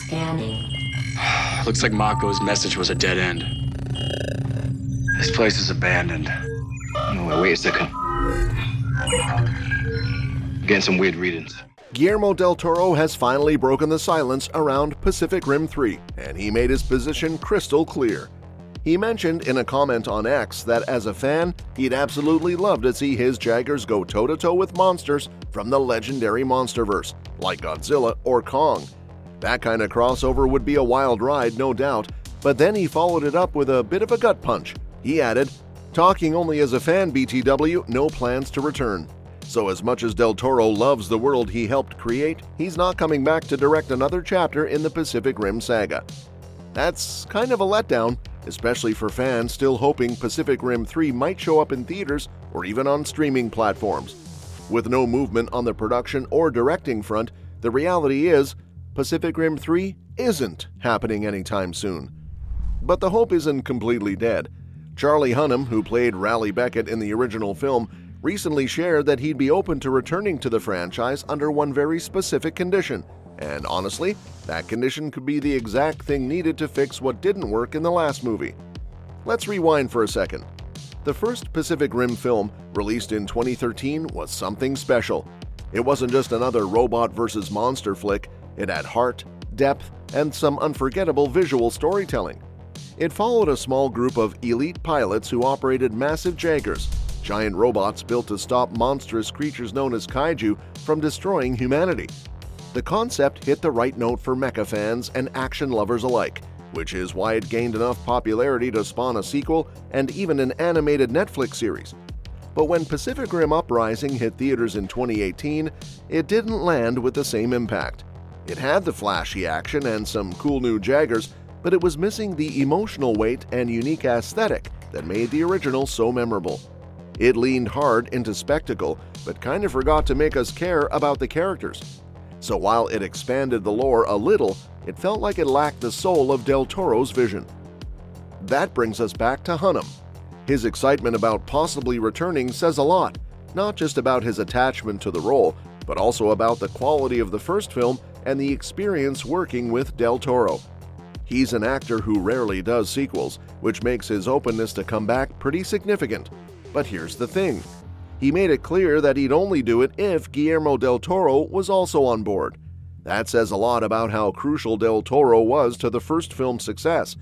Scanning. Looks like Mako's message was a dead end. This place is abandoned. No, wait a second. Getting some weird readings. Guillermo del Toro has finally broken the silence around Pacific Rim 3, and he made his position crystal clear. He mentioned in a comment on X that as a fan, he'd absolutely love to see his Jaegers go toe-to-toe with monsters from the legendary Monsterverse, like Godzilla or Kong. That kind of crossover would be a wild ride, no doubt, but then he followed it up with a bit of a gut punch. He added, "Talking only as a fan, BTW, no plans to return." So as much as Del Toro loves the world he helped create, he's not coming back to direct another chapter in the Pacific Rim saga. That's kind of a letdown, especially for fans still hoping Pacific Rim 3 might show up in theaters or even on streaming platforms. With no movement on the production or directing front, the reality is Pacific Rim 3 isn't happening anytime soon. But the hope isn't completely dead. Charlie Hunnam, who played Raleigh Becket in the original film, recently shared that he'd be open to returning to the franchise under one very specific condition, and honestly, that condition could be the exact thing needed to fix what didn't work in the last movie. Let's rewind for a second. The first Pacific Rim film, released in 2013, was something special. It wasn't just another robot versus monster flick, it had heart, depth, and some unforgettable visual storytelling. It followed a small group of elite pilots who operated massive Jaegers, giant robots built to stop monstrous creatures known as Kaiju from destroying humanity. The concept hit the right note for mecha fans and action lovers alike, which is why it gained enough popularity to spawn a sequel and even an animated Netflix series. But when Pacific Rim Uprising hit theaters in 2018, it didn't land with the same impact. It had the flashy action and some cool new Jaegers, but it was missing the emotional weight and unique aesthetic that made the original so memorable. It leaned hard into spectacle, but kind of forgot to make us care about the characters. So while it expanded the lore a little, it felt like it lacked the soul of Del Toro's vision. That brings us back to Hunnam. His excitement about possibly returning says a lot, not just about his attachment to the role, but also about the quality of the first film and the experience working with Del Toro. He's an actor who rarely does sequels, which makes his openness to come back pretty significant. But here's the thing. He made it clear that he'd only do it if Guillermo del Toro was also on board. That says a lot about how crucial del Toro was to the first film's success.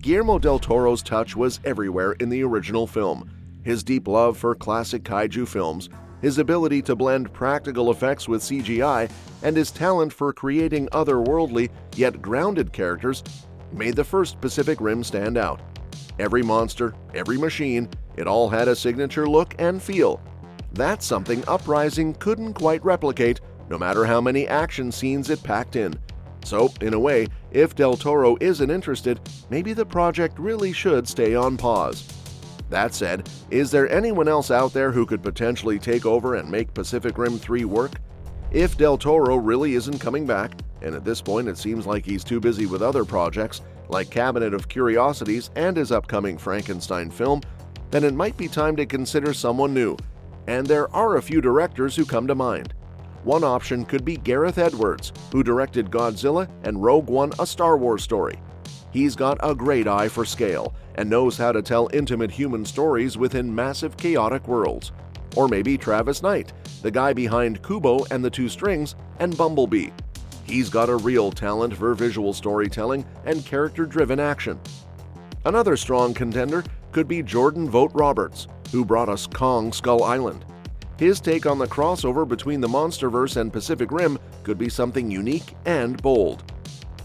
Guillermo del Toro's touch was everywhere in the original film. His deep love for classic kaiju films, his ability to blend practical effects with CGI, and his talent for creating otherworldly yet grounded characters made the first Pacific Rim stand out. Every monster, every machine, it all had a signature look and feel. That's something Uprising couldn't quite replicate, no matter how many action scenes it packed in. So, in a way, if Del Toro isn't interested, maybe the project really should stay on pause. That said, is there anyone else out there who could potentially take over and make Pacific Rim 3 work? If Del Toro really isn't coming back, and at this point it seems like he's too busy with other projects, like Cabinet of Curiosities and his upcoming Frankenstein film, then it might be time to consider someone new. And there are a few directors who come to mind. One option could be Gareth Edwards, who directed Godzilla and Rogue One: A Star Wars Story. He's got a great eye for scale and knows how to tell intimate human stories within massive chaotic worlds. Or maybe Travis Knight, the guy behind Kubo and the Two Strings and Bumblebee. He's got a real talent for visual storytelling and character-driven action. Another strong contender could be Jordan Vogt Roberts, who brought us Kong Skull Island. His take on the crossover between the Monsterverse and Pacific Rim could be something unique and bold.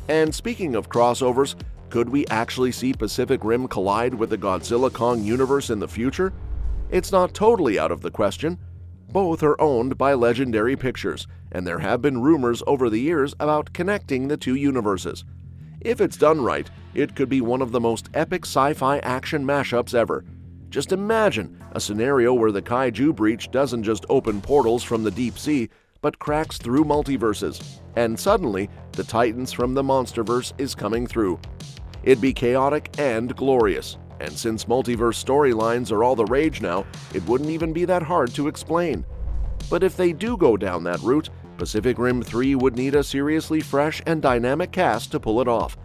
And speaking of crossovers, could we actually see Pacific Rim collide with the Godzilla-Kong universe in the future? It's not totally out of the question. Both are owned by Legendary Pictures, and there have been rumors over the years about connecting the two universes. If it's done right, it could be one of the most epic sci-fi action mashups ever. Just imagine a scenario where the Kaiju breach doesn't just open portals from the deep sea, but cracks through multiverses, and suddenly the Titans from the Monsterverse is coming through. It'd be chaotic and glorious, and since multiverse storylines are all the rage now, it wouldn't even be that hard to explain. But if they do go down that route, Pacific Rim 3 would need a seriously fresh and dynamic cast to pull it off.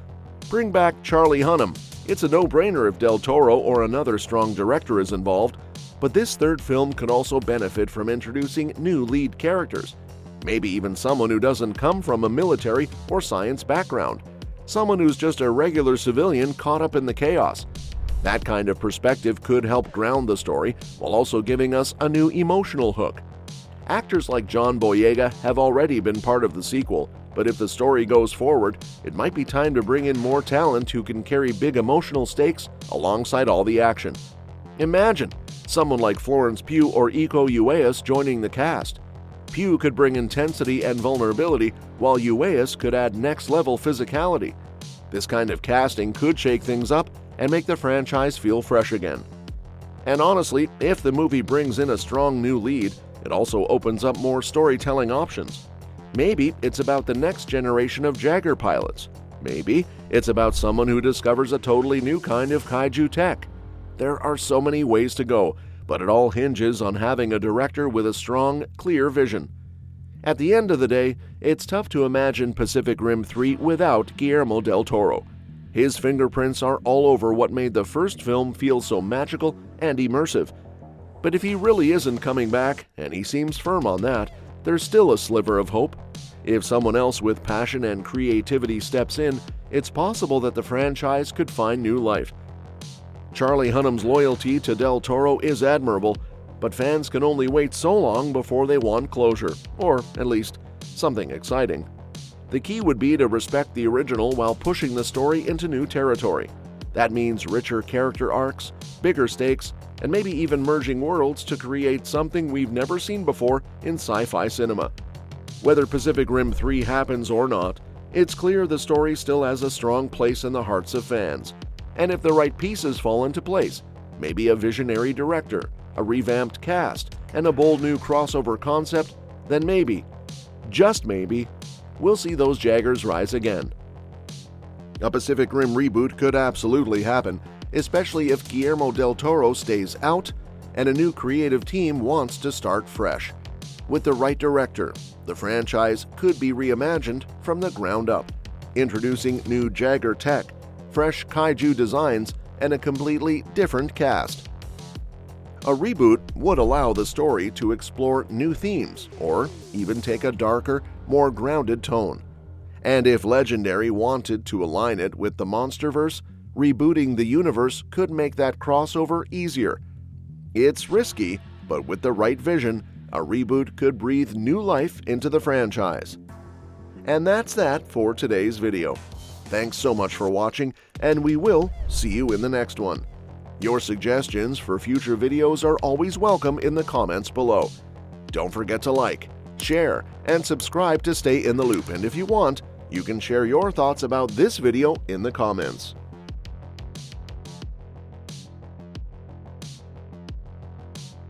Bring back Charlie Hunnam. It's a no-brainer if Del Toro or another strong director is involved, but this third film could also benefit from introducing new lead characters. Maybe even someone who doesn't come from a military or science background. Someone who's just a regular civilian caught up in the chaos. That kind of perspective could help ground the story while also giving us a new emotional hook. Actors like John Boyega have already been part of the sequel, but if the story goes forward, it might be time to bring in more talent who can carry big emotional stakes alongside all the action. Imagine someone like Florence Pugh or Iko Uwais joining the cast. Pugh could bring intensity and vulnerability, while Uwais could add next-level physicality. This kind of casting could shake things up and make the franchise feel fresh again. And honestly, if the movie brings in a strong new lead, it also opens up more storytelling options. Maybe it's about the next generation of Jaeger pilots. Maybe it's about someone who discovers a totally new kind of kaiju tech. There are so many ways to go, but it all hinges on having a director with a strong, clear vision. At the end of the day, it's tough to imagine Pacific Rim 3 without Guillermo del Toro. His fingerprints are all over what made the first film feel so magical and immersive. But if he really isn't coming back, and he seems firm on that, there's still a sliver of hope. If someone else with passion and creativity steps in, it's possible that the franchise could find new life. Charlie Hunnam's loyalty to Del Toro is admirable, but fans can only wait so long before they want closure, or at least something exciting. The key would be to respect the original while pushing the story into new territory. That means richer character arcs, bigger stakes, and maybe even merging worlds to create something we've never seen before in sci-fi cinema. Whether Pacific Rim 3 happens or not, it's clear the story still has a strong place in the hearts of fans. And if the right pieces fall into place, maybe a visionary director, a revamped cast, and a bold new crossover concept, then maybe, just maybe, we'll see those Jaegers rise again. A Pacific Rim reboot could absolutely happen, especially if Guillermo del Toro stays out and a new creative team wants to start fresh. With the right director, the franchise could be reimagined from the ground up, introducing new Jaeger tech, fresh kaiju designs, and a completely different cast. A reboot would allow the story to explore new themes or even take a darker, more grounded tone. And if Legendary wanted to align it with the MonsterVerse, rebooting the universe could make that crossover easier. It's risky, but with the right vision, a reboot could breathe new life into the franchise. And that's that for today's video. Thanks so much for watching, and we will see you in the next one. Your suggestions for future videos are always welcome in the comments below. Don't forget to like, share, and subscribe to stay in the loop, and if you want, you can share your thoughts about this video in the comments.